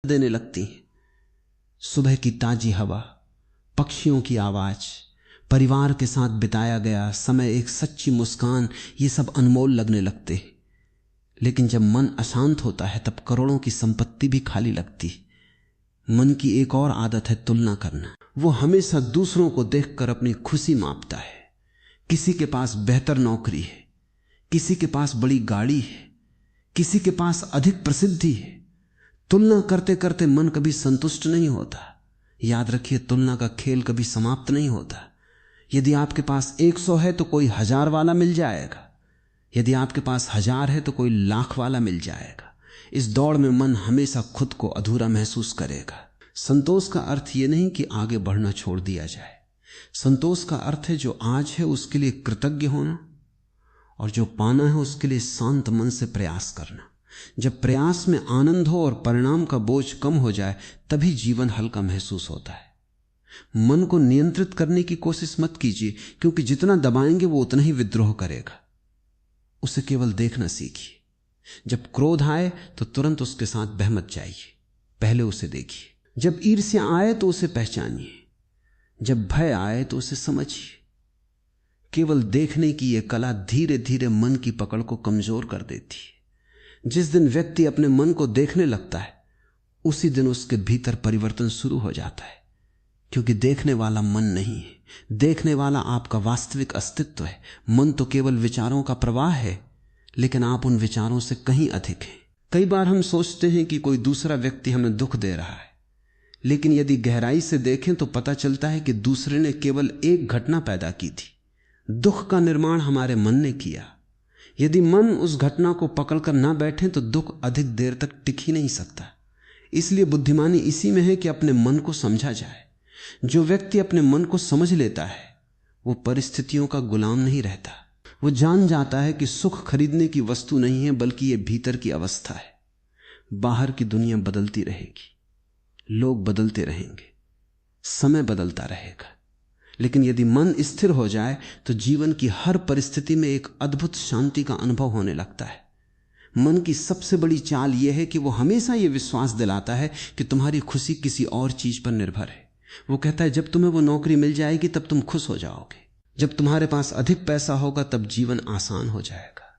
देने लगती हैं। सुबह की ताजी हवा, पक्षियों की आवाज, परिवार के साथ बिताया गया समय, एक सच्ची मुस्कान, ये सब अनमोल लगने लगते हैं। लेकिन जब मन अशांत होता है तब करोड़ों की संपत्ति भी खाली लगती है। मन की एक और आदत है तुलना करना। वो हमेशा दूसरों को देखकर अपनी खुशी मापता है। किसी के पास बेहतर नौकरी है, किसी के पास बड़ी गाड़ी है, किसी के पास अधिक प्रसिद्धि है। तुलना करते करते मन कभी संतुष्ट नहीं होता। याद रखिए, तुलना का खेल कभी समाप्त नहीं होता। यदि आपके पास 100 है तो कोई 1000 वाला मिल जाएगा, यदि आपके पास 1000 है तो कोई 1,00,000 वाला मिल जाएगा। इस दौड़ में मन हमेशा खुद को अधूरा महसूस करेगा। संतोष का अर्थ यह नहीं कि आगे बढ़ना छोड़ दिया जाए। संतोष का अर्थ है जो आज है उसके लिए कृतज्ञ होना, और जो पाना है उसके लिए शांत मन से प्रयास करना। जब प्रयास में आनंद हो और परिणाम का बोझ कम हो जाए तभी जीवन हल्का महसूस होता है। मन को नियंत्रित करने की कोशिश मत कीजिए, क्योंकि जितना दबाएंगे वो उतना ही विद्रोह करेगा। उसे केवल देखना सीखिए। जब क्रोध आए तो तुरंत उसके साथ बह मत जाइए, पहले उसे देखिए। जब ईर्ष्या आए तो उसे पहचानिए, जब भय आए तो उसे समझिए। केवल देखने की यह कला धीरे धीरे मन की पकड़ को कमजोर कर देती है। जिस दिन व्यक्ति अपने मन को देखने लगता है उसी दिन उसके भीतर परिवर्तन शुरू हो जाता है, क्योंकि देखने वाला मन नहीं है, देखने वाला आपका वास्तविक अस्तित्व है। मन तो केवल विचारों का प्रवाह है, लेकिन आप उन विचारों से कहीं अधिक हैं। कई बार हम सोचते हैं कि कोई दूसरा व्यक्ति हमें दुख दे रहा है, लेकिन यदि गहराई से देखें तो पता चलता है कि दूसरे ने केवल एक घटना पैदा की थी। दुख का निर्माण हमारे मन ने किया। यदि मन उस घटना को पकड़कर ना बैठे तो दुख अधिक देर तक टिक ही नहीं सकता। इसलिए बुद्धिमानी इसी में है कि अपने मन को समझा जाए। जो व्यक्ति अपने मन को समझ लेता है वो परिस्थितियों का गुलाम नहीं रहता। वो जान जाता है कि सुख खरीदने की वस्तु नहीं है, बल्कि ये भीतर की अवस्था है। बाहर की दुनिया बदलती रहेगी, लोग बदलते रहेंगे, समय बदलता रहेगा, लेकिन यदि मन स्थिर हो जाए तो जीवन की हर परिस्थिति में एक अद्भुत शांति का अनुभव होने लगता है। मन की सबसे बड़ी चाल यह है कि वो हमेशा यह विश्वास दिलाता है कि तुम्हारी खुशी किसी और चीज पर निर्भर है। वो कहता है जब तुम्हें वो नौकरी मिल जाएगी तब तुम खुश हो जाओगे, जब तुम्हारे पास अधिक पैसा होगा तब जीवन आसान हो जाएगा,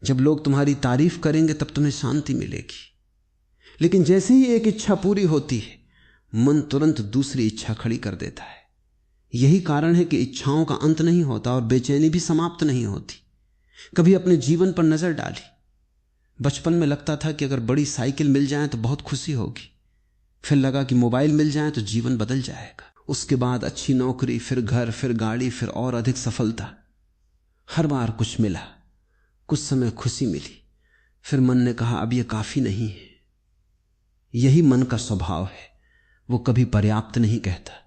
जब लोग तुम्हारी तारीफ करेंगे तब तुम्हें शांति मिलेगी। लेकिन जैसे ही एक इच्छा पूरी होती है मन तुरंत दूसरी इच्छा खड़ी कर देता है। यही कारण है कि इच्छाओं का अंत नहीं होता और बेचैनी भी समाप्त नहीं होती। कभी अपने जीवन पर नजर डाली। बचपन में लगता था कि अगर बड़ी साइकिल मिल जाए तो बहुत खुशी होगी, फिर लगा कि मोबाइल मिल जाए तो जीवन बदल जाएगा। उसके बाद अच्छी नौकरी, फिर घर, फिर गाड़ी, फिर और अधिक सफलता। हर बार कुछ मिला, कुछ समय खुशी मिली, फिर मन ने कहा अब यह काफी नहीं है। यही मन का स्वभाव है, वो कभी पर्याप्त नहीं कहता।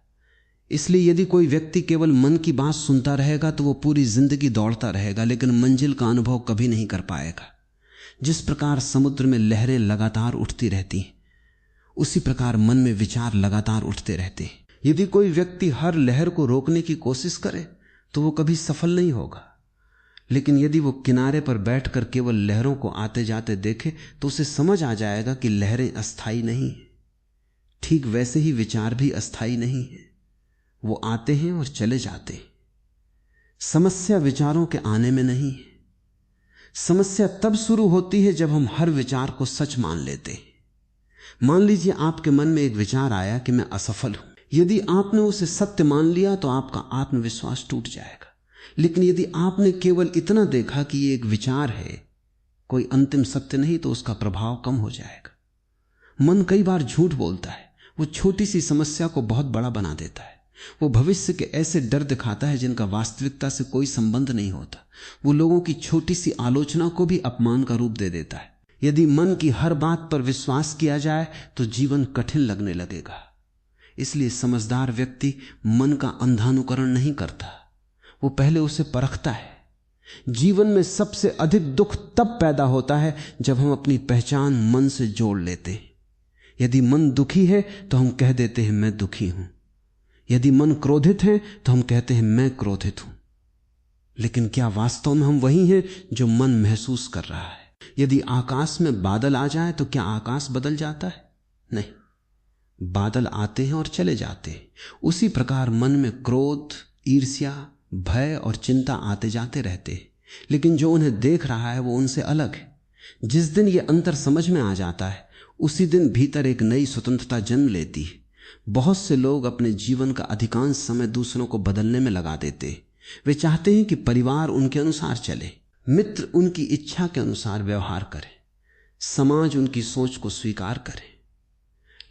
इसलिए यदि कोई व्यक्ति केवल मन की बात सुनता रहेगा तो वो पूरी जिंदगी दौड़ता रहेगा, लेकिन मंजिल का अनुभव कभी नहीं कर पाएगा। जिस प्रकार समुद्र में लहरें लगातार उठती रहती हैं, उसी प्रकार मन में विचार लगातार उठते रहते हैं। यदि कोई व्यक्ति हर लहर को रोकने की कोशिश करे तो वो कभी सफल नहीं होगा, लेकिन यदि वो किनारे पर बैठकर केवल लहरों को आते जाते देखे तो उसे समझ आ जाएगा कि लहरें अस्थायी नहीं हैं। ठीक वैसे ही विचार भी अस्थायी नहीं है, वो आते हैं और चले जाते हैं। समस्या विचारों के आने में नहीं है। समस्या तब शुरू होती है जब हम हर विचार को सच मान लेते हैं। मान लीजिए आपके मन में एक विचार आया कि मैं असफल हूं। यदि आपने उसे सत्य मान लिया तो आपका आत्मविश्वास टूट जाएगा। लेकिन यदि आपने केवल इतना देखा कि ये एक विचार है, कोई अंतिम सत्य नहीं, तो उसका प्रभाव कम हो जाएगा। मन कई बार झूठ बोलता है। वो छोटी सी समस्या को बहुत बड़ा बना देता है। वो भविष्य के ऐसे डर दिखाता है जिनका वास्तविकता से कोई संबंध नहीं होता। वो लोगों की छोटी सी आलोचना को भी अपमान का रूप दे देता है। यदि मन की हर बात पर विश्वास किया जाए तो जीवन कठिन लगने लगेगा। इसलिए समझदार व्यक्ति मन का अंधानुकरण नहीं करता, वो पहले उसे परखता है। जीवन में सबसे अधिक दुख तब पैदा होता है जब हम अपनी पहचान मन से जोड़ लेते हैं। यदि मन दुखी है तो हम कह देते हैं मैं दुखी हूं। यदि मन क्रोधित है तो हम कहते हैं मैं क्रोधित हूं। लेकिन क्या वास्तव में हम वही हैं जो मन महसूस कर रहा है? यदि आकाश में बादल आ जाए तो क्या आकाश बदल जाता है? नहीं, बादल आते हैं और चले जाते हैं। उसी प्रकार मन में क्रोध, ईर्ष्या, भय और चिंता आते जाते रहते हैं, लेकिन जो उन्हें देख रहा है वो उनसे अलग है। जिस दिन ये अंतर समझ में आ जाता है उसी दिन भीतर एक नई स्वतंत्रता जन्म लेती है। बहुत से लोग अपने जीवन का अधिकांश समय दूसरों को बदलने में लगा देते हैं। वे चाहते हैं कि परिवार उनके अनुसार चले, मित्र उनकी इच्छा के अनुसार व्यवहार करें, समाज उनकी सोच को स्वीकार करे।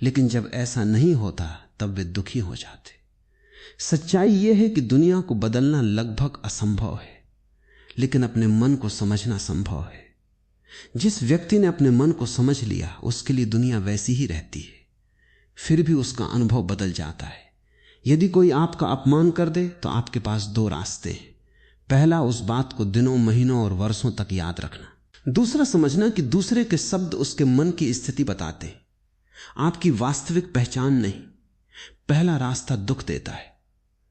लेकिन जब ऐसा नहीं होता तब वे दुखी हो जाते। सच्चाई यह है कि दुनिया को बदलना लगभग असंभव है, लेकिन अपने मन को समझना संभव है। जिस व्यक्ति ने अपने मन को समझ लिया उसके लिए दुनिया वैसी ही रहती है, फिर भी उसका अनुभव बदल जाता है। यदि कोई आपका अपमान कर दे तो आपके पास दो रास्ते हैं। पहला, उस बात को दिनों, महीनों और वर्षों तक याद रखना। दूसरा, समझना कि दूसरे के शब्द उसके मन की स्थिति बताते हैं, आपकी वास्तविक पहचान नहीं। पहला रास्ता दुख देता है,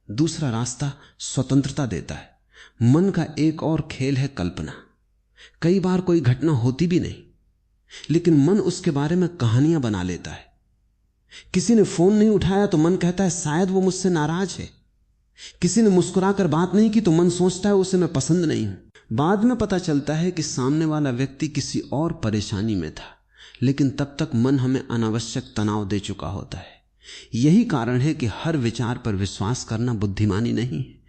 दूसरा रास्ता स्वतंत्रता देता है। मन का एक और खेल है कल्पना। कई बार कोई घटना होती भी नहीं, लेकिन मन उसके बारे में कहानियां बना लेता है। किसी ने फोन नहीं उठाया तो मन कहता है शायद वो मुझसे नाराज है। किसी ने मुस्कुराकर बात नहीं की तो मन सोचता है उसे मैं पसंद नहीं हूं। बाद में पता चलता है कि सामने वाला व्यक्ति किसी और परेशानी में था, लेकिन तब तक मन हमें अनावश्यक तनाव दे चुका होता है। यही कारण है कि हर विचार पर विश्वास करना बुद्धिमानी नहीं है।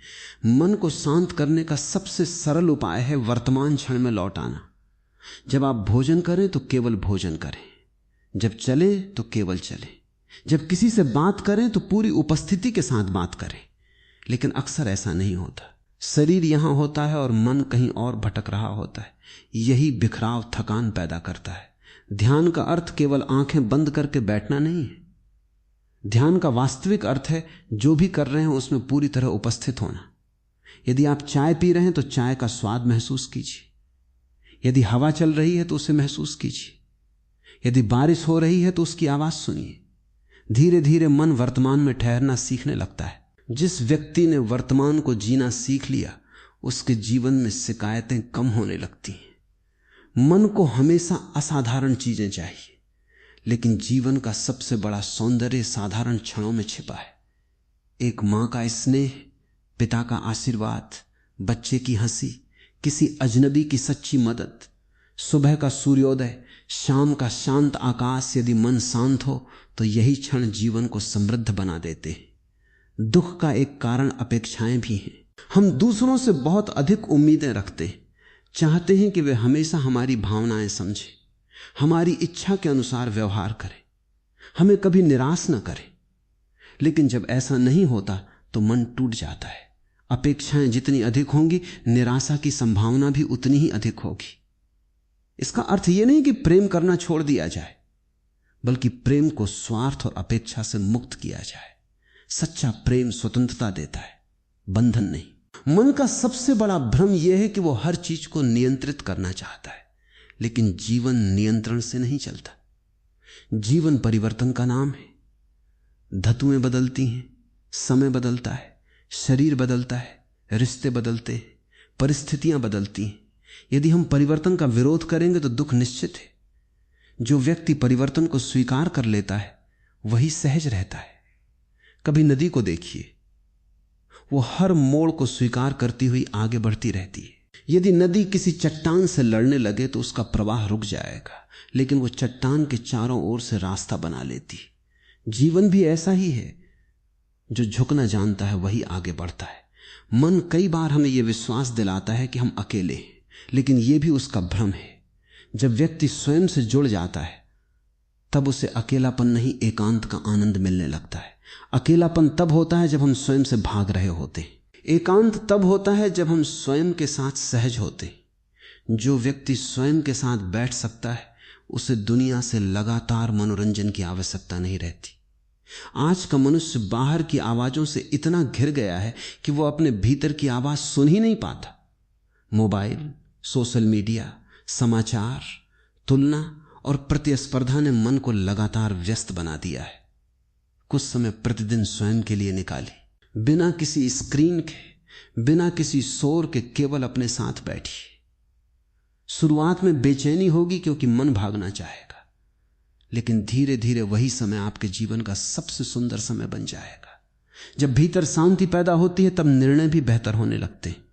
मन को शांत करने का सबसे सरल उपाय है वर्तमान क्षण में लौट आना। जब आप भोजन करें तो केवल भोजन करें, जब चले तो केवल चले, जब किसी से बात करें तो पूरी उपस्थिति के साथ बात करें। लेकिन अक्सर ऐसा नहीं होता। शरीर यहां होता है और मन कहीं और भटक रहा होता है। यही बिखराव, थकान पैदा करता है। ध्यान का अर्थ केवल आंखें बंद करके बैठना नहीं है। ध्यान का वास्तविक अर्थ है जो भी कर रहे हैं उसमें पूरी तरह उपस्थित होना। यदि आप चाय पी रहे हैं तो चाय का स्वाद महसूस कीजिए। यदि हवा चल रही है तो उसे महसूस कीजिए। यदि बारिश हो रही है तो उसकी आवाज सुनिए। धीरे धीरे मन वर्तमान में ठहरना सीखने लगता है। जिस व्यक्ति ने वर्तमान को जीना सीख लिया उसके जीवन में शिकायतें कम होने लगती हैं। मन को हमेशा असाधारण चीजें चाहिए, लेकिन जीवन का सबसे बड़ा सौंदर्य साधारण क्षणों में छिपा है। एक मां का स्नेह, पिता का आशीर्वाद, बच्चे की हंसी, किसी अजनबी की सच्ची मदद, सुबह का सूर्योदय, शाम का शांत आकाश। यदि मन शांत हो तो यही क्षण जीवन को समृद्ध बना देते हैं। दुख का एक कारण अपेक्षाएं भी हैं। हम दूसरों से बहुत अधिक उम्मीदें रखते हैं, चाहते हैं कि वे हमेशा हमारी भावनाएं समझें, हमारी इच्छा के अनुसार व्यवहार करें, हमें कभी निराश न करें। लेकिन जब ऐसा नहीं होता तो मन टूट जाता है। अपेक्षाएं जितनी अधिक होंगी, निराशा की संभावना भी उतनी ही अधिक होगी। इसका अर्थ यह नहीं कि प्रेम करना छोड़ दिया जाए, बल्कि प्रेम को स्वार्थ और अपेक्षा से मुक्त किया जाए। सच्चा प्रेम स्वतंत्रता देता है, बंधन नहीं। मन का सबसे बड़ा भ्रम यह है कि वो हर चीज को नियंत्रित करना चाहता है, लेकिन जीवन नियंत्रण से नहीं चलता। जीवन परिवर्तन का नाम है। धातुएं बदलती हैं, समय बदलता है, शरीर बदलता है, रिश्ते बदलते हैं, परिस्थितियां बदलती हैं। यदि हम परिवर्तन का विरोध करेंगे तो दुख निश्चित है। जो व्यक्ति परिवर्तन को स्वीकार कर लेता है वही सहज रहता है। कभी नदी को देखिए, वो हर मोड़ को स्वीकार करती हुई आगे बढ़ती रहती है। यदि नदी किसी चट्टान से लड़ने लगे तो उसका प्रवाह रुक जाएगा, लेकिन वो चट्टान के चारों ओर से रास्ता बना लेती है। जीवन भी ऐसा ही है। जो झुकना जानता है वही आगे बढ़ता है। मन कई बार हमें यह विश्वास दिलाता है कि हम अकेले हैं, लेकिन यह भी उसका भ्रम है। जब व्यक्ति स्वयं से जुड़ जाता है तब उसे अकेलापन नहीं, एकांत का आनंद मिलने लगता है। अकेलापन तब होता है जब हम स्वयं से भाग रहे होते हैं। एकांत तब होता है जब हम स्वयं के साथ सहज होते हैं। जो व्यक्ति स्वयं के साथ बैठ सकता है उसे दुनिया से लगातार मनोरंजन की आवश्यकता नहीं रहती। आज का मनुष्य बाहर की आवाजों से इतना घिर गया है कि वो अपने भीतर की आवाज सुन ही नहीं पाता। मोबाइल, सोशल मीडिया, समाचार, तुलना और प्रतिस्पर्धा ने मन को लगातार व्यस्त बना दिया है। कुछ समय प्रतिदिन स्वयं के लिए निकाली, बिना किसी स्क्रीन के, बिना किसी शोर के, केवल अपने साथ बैठी। शुरुआत में बेचैनी होगी क्योंकि मन भागना चाहेगा, लेकिन धीरे धीरे वही समय आपके जीवन का सबसे सुंदर समय बन जाएगा। जब भीतर शांति पैदा होती है तब निर्णय भी बेहतर होने लगते हैं,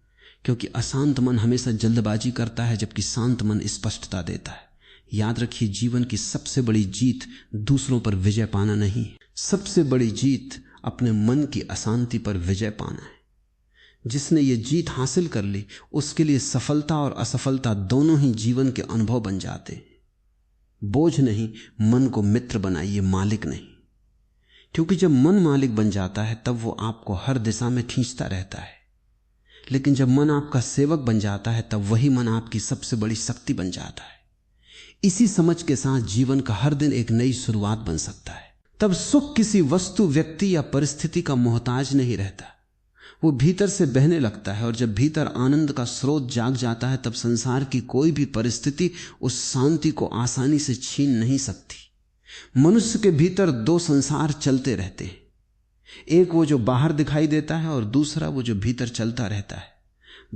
क्योंकि अशांत मन हमेशा जल्दबाजी करता है, जबकि शांत मन स्पष्टता देता है। याद रखिए, जीवन की सबसे बड़ी जीत दूसरों पर विजय पाना नहीं है, सबसे बड़ी जीत अपने मन की अशांति पर विजय पाना है। जिसने ये जीत हासिल कर ली उसके लिए सफलता और असफलता दोनों ही जीवन के अनुभव बन जाते हैं। बोझ नहीं, मन को मित्र बनाइए, मालिक नहीं। क्योंकि जब मन मालिक बन जाता है तब वो आपको हर दिशा में खींचता रहता है, लेकिन जब मन आपका सेवक बन जाता है तब वही मन आपकी सबसे बड़ी शक्ति बन जाता है। इसी समझ के साथ जीवन का हर दिन एक नई शुरुआत बन सकता है। तब सुख किसी वस्तु, व्यक्ति या परिस्थिति का मोहताज नहीं रहता, वो भीतर से बहने लगता है। और जब भीतर आनंद का स्रोत जाग जाता है तब संसार की कोई भी परिस्थिति उस शांति को आसानी से छीन नहीं सकती। मनुष्य के भीतर दो संसार चलते रहते हैं, एक वो जो बाहर दिखाई देता है और दूसरा वो जो भीतर चलता रहता है।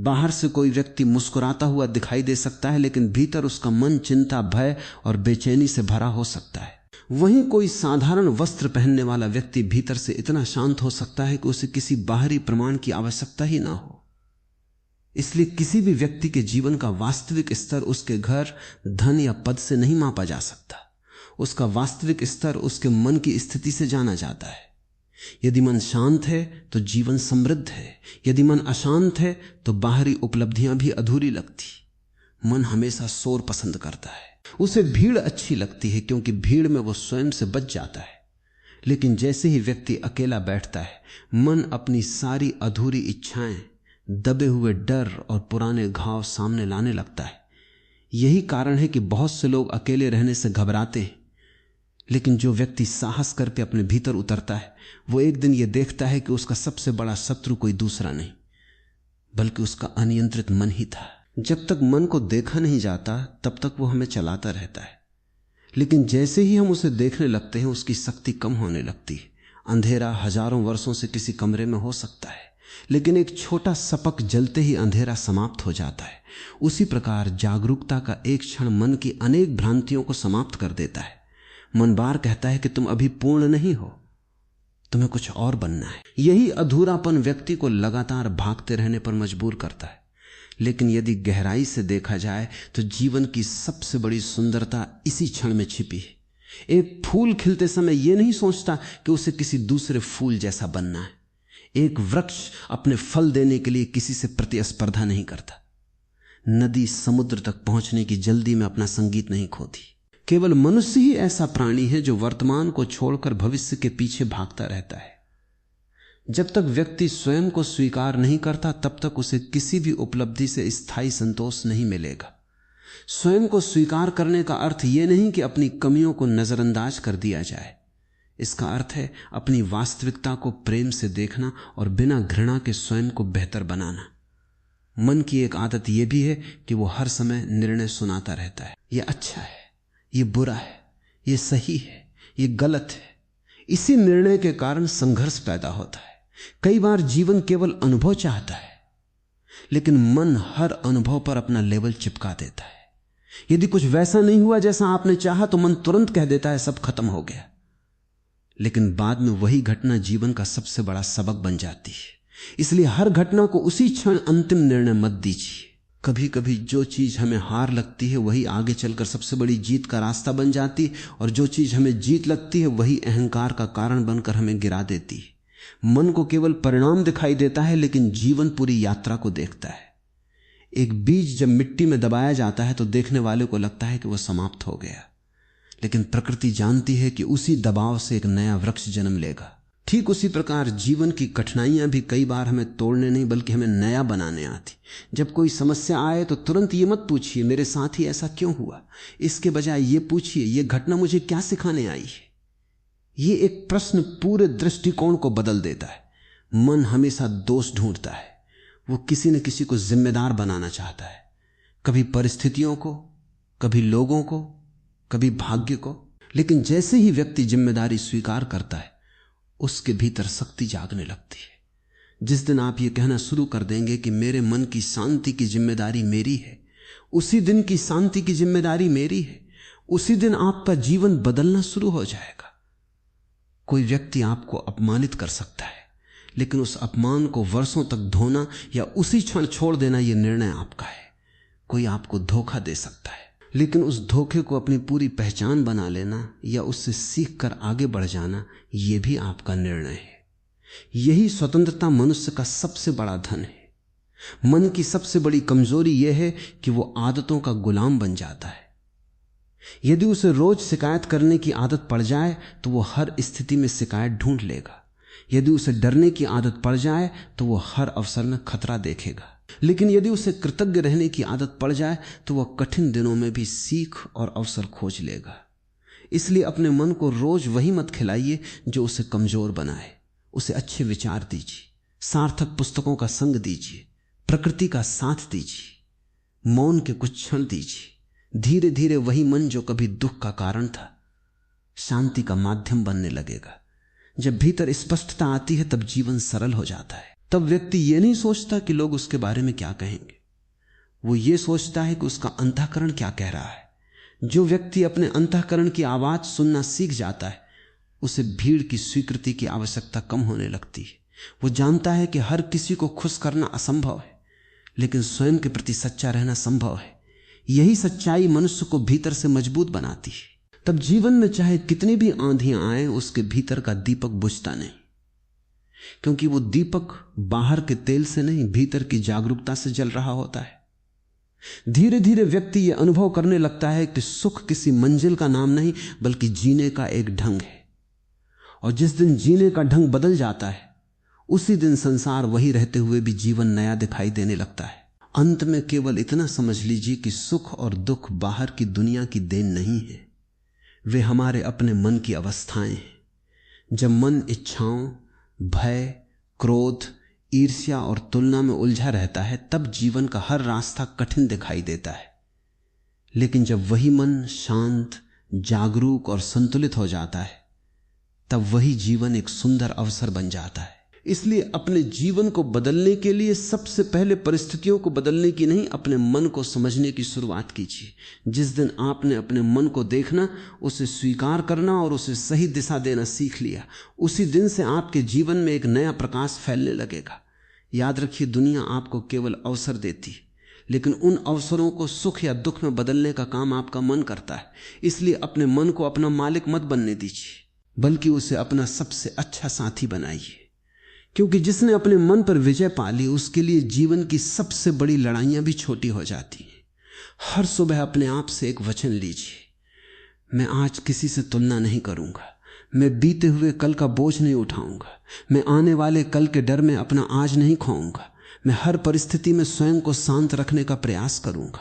बाहर से कोई व्यक्ति मुस्कुराता हुआ दिखाई दे सकता है, लेकिन भीतर उसका मन चिंता, भय और बेचैनी से भरा हो सकता है। वहीं कोई साधारण वस्त्र पहनने वाला व्यक्ति भीतर से इतना शांत हो सकता है कि उसे किसी बाहरी प्रमाण की आवश्यकता ही ना हो। इसलिए किसी भी व्यक्ति के जीवन का वास्तविक स्तर उसके घर, धन या पद से नहीं मापा जा सकता। उसका वास्तविक स्तर उसके मन की स्थिति से जाना जाता है। यदि मन शांत है तो जीवन समृद्ध है, यदि मन अशांत है तो बाहरी उपलब्धियां भी अधूरी लगती। मन हमेशा शोर पसंद करता है, उसे भीड़ अच्छी लगती है, क्योंकि भीड़ में वो स्वयं से बच जाता है। लेकिन जैसे ही व्यक्ति अकेला बैठता है, मन अपनी सारी अधूरी इच्छाएं, दबे हुए डर और पुराने घाव सामने लाने लगता है। यही कारण है कि बहुत से लोग अकेले रहने से घबराते हैं। लेकिन जो व्यक्ति साहस करके अपने भीतर उतरता है, वो एक दिन ये देखता है कि उसका सबसे बड़ा शत्रु कोई दूसरा नहीं बल्कि उसका अनियंत्रित मन ही था। जब तक मन को देखा नहीं जाता तब तक वो हमें चलाता रहता है, लेकिन जैसे ही हम उसे देखने लगते हैं उसकी शक्ति कम होने लगती है। अंधेरा हजारों वर्षों से किसी कमरे में हो सकता है, लेकिन एक छोटा सपक जलते ही अंधेरा समाप्त हो जाता है। उसी प्रकार जागरूकता का एक क्षण मन की अनेक भ्रांतियों को समाप्त कर देता है। मन बार कहता है कि तुम अभी पूर्ण नहीं हो, तुम्हें कुछ और बनना है। यही अधूरापन व्यक्ति को लगातार भागते रहने पर मजबूर करता है। लेकिन यदि गहराई से देखा जाए तो जीवन की सबसे बड़ी सुंदरता इसी क्षण में छिपी है। एक फूल खिलते समय यह नहीं सोचता कि उसे किसी दूसरे फूल जैसा बनना है। एक वृक्ष अपने फल देने के लिए किसी से प्रतिस्पर्धा नहीं करता। नदी समुद्र तक पहुंचने की जल्दी में अपना संगीत नहीं खोती। केवल मनुष्य ही ऐसा प्राणी है जो वर्तमान को छोड़कर भविष्य के पीछे भागता रहता है। जब तक व्यक्ति स्वयं को स्वीकार नहीं करता तब तक उसे किसी भी उपलब्धि से स्थायी संतोष नहीं मिलेगा। स्वयं को स्वीकार करने का अर्थ यह नहीं कि अपनी कमियों को नजरअंदाज कर दिया जाए। इसका अर्थ है अपनी वास्तविकता को प्रेम से देखना और बिना घृणा के स्वयं को बेहतर बनाना। मन की एक आदत यह भी है कि वो हर समय निर्णय सुनाता रहता है, यह अच्छा है, यह बुरा है, यह सही है, यह गलत है। इसी निर्णय के कारण संघर्ष पैदा होता है। कई बार जीवन केवल अनुभव चाहता है, लेकिन मन हर अनुभव पर अपना लेबल चिपका देता है। यदि कुछ वैसा नहीं हुआ जैसा आपने चाहा तो मन तुरंत कह देता है सब खत्म हो गया। लेकिन बाद में वही घटना जीवन का सबसे बड़ा सबक बन जाती है। इसलिए हर घटना को उसी क्षण अंतिम निर्णय मत दीजिए। कभी कभी जो चीज हमें हार लगती है वही आगे चलकर सबसे बड़ी जीत का रास्ता बन जाती है, और जो चीज हमें जीत लगती है वही अहंकार का कारण बनकर हमें गिरा देती है। मन को केवल परिणाम दिखाई देता है, लेकिन जीवन पूरी यात्रा को देखता है। एक बीज जब मिट्टी में दबाया जाता है तो देखने वाले को लगता है कि वह समाप्त हो गया, लेकिन प्रकृति जानती है कि उसी दबाव से एक नया वृक्ष जन्म लेगा। ठीक उसी प्रकार जीवन की कठिनाइयां भी कई बार हमें तोड़ने नहीं बल्कि हमें नया बनाने आती। जब कोई समस्या आए तो तुरंत ये मत पूछिए मेरे साथ ही ऐसा क्यों हुआ, इसके बजाय ये पूछिए ये घटना मुझे क्या सिखाने आई है। ये एक प्रश्न पूरे दृष्टिकोण को बदल देता है। मन हमेशा दोष ढूंढता है, वो किसी न किसी को जिम्मेदार बनाना चाहता है, कभी परिस्थितियों को, कभी लोगों को, कभी भाग्य को। लेकिन जैसे ही व्यक्ति जिम्मेदारी स्वीकार करता है उसके भीतर शक्ति जागने लगती है। जिस दिन आप ये कहना शुरू कर देंगे कि मेरे मन की शांति की जिम्मेदारी मेरी है, उसी दिन की शांति की जिम्मेदारी मेरी है। उसी दिन आपका जीवन बदलना शुरू हो जाएगा। कोई व्यक्ति आपको अपमानित कर सकता है, लेकिन उस अपमान को वर्षों तक धोना या उसी क्षण छोड़ देना, यह निर्णय आपका है। कोई आपको धोखा दे सकता है, लेकिन उस धोखे को अपनी पूरी पहचान बना लेना या उससे सीख कर आगे बढ़ जाना, यह भी आपका निर्णय है। यही स्वतंत्रता मनुष्य का सबसे बड़ा धन है। मन की सबसे बड़ी कमजोरी यह है कि वो आदतों का गुलाम बन जाता है। यदि उसे रोज शिकायत करने की आदत पड़ जाए तो वो हर स्थिति में शिकायत ढूंढ लेगा। यदि उसे डरने की आदत पड़ जाए तो वो हर अवसर में खतरा देखेगा। लेकिन यदि उसे कृतज्ञ रहने की आदत पड़ जाए तो वह कठिन दिनों में भी सीख और अवसर खोज लेगा। इसलिए अपने मन को रोज वही मत खिलाइए जो उसे कमजोर बनाए। उसे अच्छे विचार दीजिए, सार्थक पुस्तकों का संग दीजिए, प्रकृति का साथ दीजिए, मौन के कुछ क्षण दीजिए। धीरे धीरे वही मन जो कभी दुख का कारण था, शांति का माध्यम बनने लगेगा। जब भीतर स्पष्टता आती है तब जीवन सरल हो जाता है। तब व्यक्ति यह नहीं सोचता कि लोग उसके बारे में क्या कहेंगे, वो ये सोचता है कि उसका अंतःकरण क्या कह रहा है। जो व्यक्ति अपने अंतःकरण की आवाज सुनना सीख जाता है, उसे भीड़ की स्वीकृति की आवश्यकता कम होने लगती है। वो जानता है कि हर किसी को खुश करना असंभव है, लेकिन स्वयं के प्रति सच्चा रहना संभव है। यही सच्चाई मनुष्य को भीतर से मजबूत बनाती है। तब जीवन में चाहे कितनी भी आंधियां आए, उसके भीतर का दीपक बुझता नहीं, क्योंकि वो दीपक बाहर के तेल से नहीं, भीतर की जागरूकता से जल रहा होता है। धीरे धीरे व्यक्ति यह अनुभव करने लगता है कि सुख किसी मंजिल का नाम नहीं, बल्कि जीने का एक ढंग है। और जिस दिन जीने का ढंग बदल जाता है, उसी दिन संसार वही रहते हुए भी जीवन नया दिखाई देने लगता है। अंत में केवल इतना समझ लीजिए कि सुख और दुख बाहर की दुनिया की देन नहीं है, वे हमारे अपने मन की अवस्थाएं हैं। जब मन इच्छाओं, भय, क्रोध, ईर्ष्या और तुलना में उलझा रहता है, तब जीवन का हर रास्ता कठिन दिखाई देता है। लेकिन जब वही मन शांत, जागरूक और संतुलित हो जाता है, तब वही जीवन एक सुंदर अवसर बन जाता है। इसलिए अपने जीवन को बदलने के लिए सबसे पहले परिस्थितियों को बदलने की नहीं, अपने मन को समझने की शुरुआत कीजिए। जिस दिन आपने अपने मन को देखना, उसे स्वीकार करना और उसे सही दिशा देना सीख लिया, उसी दिन से आपके जीवन में एक नया प्रकाश फैलने लगेगा। याद रखिए, दुनिया आपको केवल अवसर देती है, लेकिन उन अवसरों को सुख या दुख में बदलने का काम आपका मन करता है। इसलिए अपने मन को अपना मालिक मत बनने दीजिए, बल्कि उसे अपना सबसे अच्छा साथी बनाइए। क्योंकि जिसने अपने मन पर विजय पा ली, उसके लिए जीवन की सबसे बड़ी लड़ाइयां भी छोटी हो जाती हैं। हर सुबह अपने आप से एक वचन लीजिए, मैं आज किसी से तुलना नहीं करूंगा, मैं बीते हुए कल का बोझ नहीं उठाऊंगा, मैं आने वाले कल के डर में अपना आज नहीं खोऊंगा, मैं हर परिस्थिति में स्वयं को शांत रखने का प्रयास करूंगा।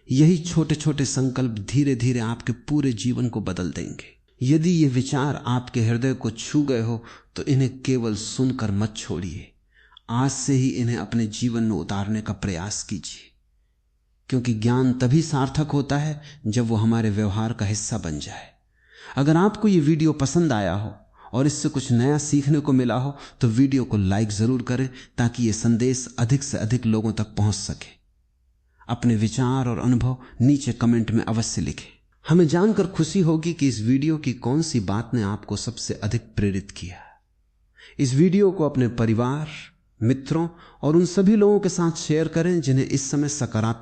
यही छोटे छोटे संकल्प धीरे धीरे आपके पूरे जीवन को बदल देंगे। यदि ये विचार आपके हृदय को छू गए हो तो इन्हें केवल सुनकर मत छोड़िए, आज से ही इन्हें अपने जीवन में उतारने का प्रयास कीजिए। क्योंकि ज्ञान तभी सार्थक होता है जब वो हमारे व्यवहार का हिस्सा बन जाए। अगर आपको ये वीडियो पसंद आया हो और इससे कुछ नया सीखने को मिला हो तो वीडियो को लाइक जरूर करें, ताकि ये संदेश अधिक से अधिक लोगों तक पहुंच सके। अपने विचार और अनुभव नीचे कमेंट में अवश्य लिखें। हमें जानकर खुशी होगी कि इस वीडियो की कौन सी बात ने आपको सबसे अधिक प्रेरित किया। इस वीडियो को अपने परिवार, मित्रों और उन सभी लोगों के साथ शेयर करें जिन्हें इस समय सकारात्मक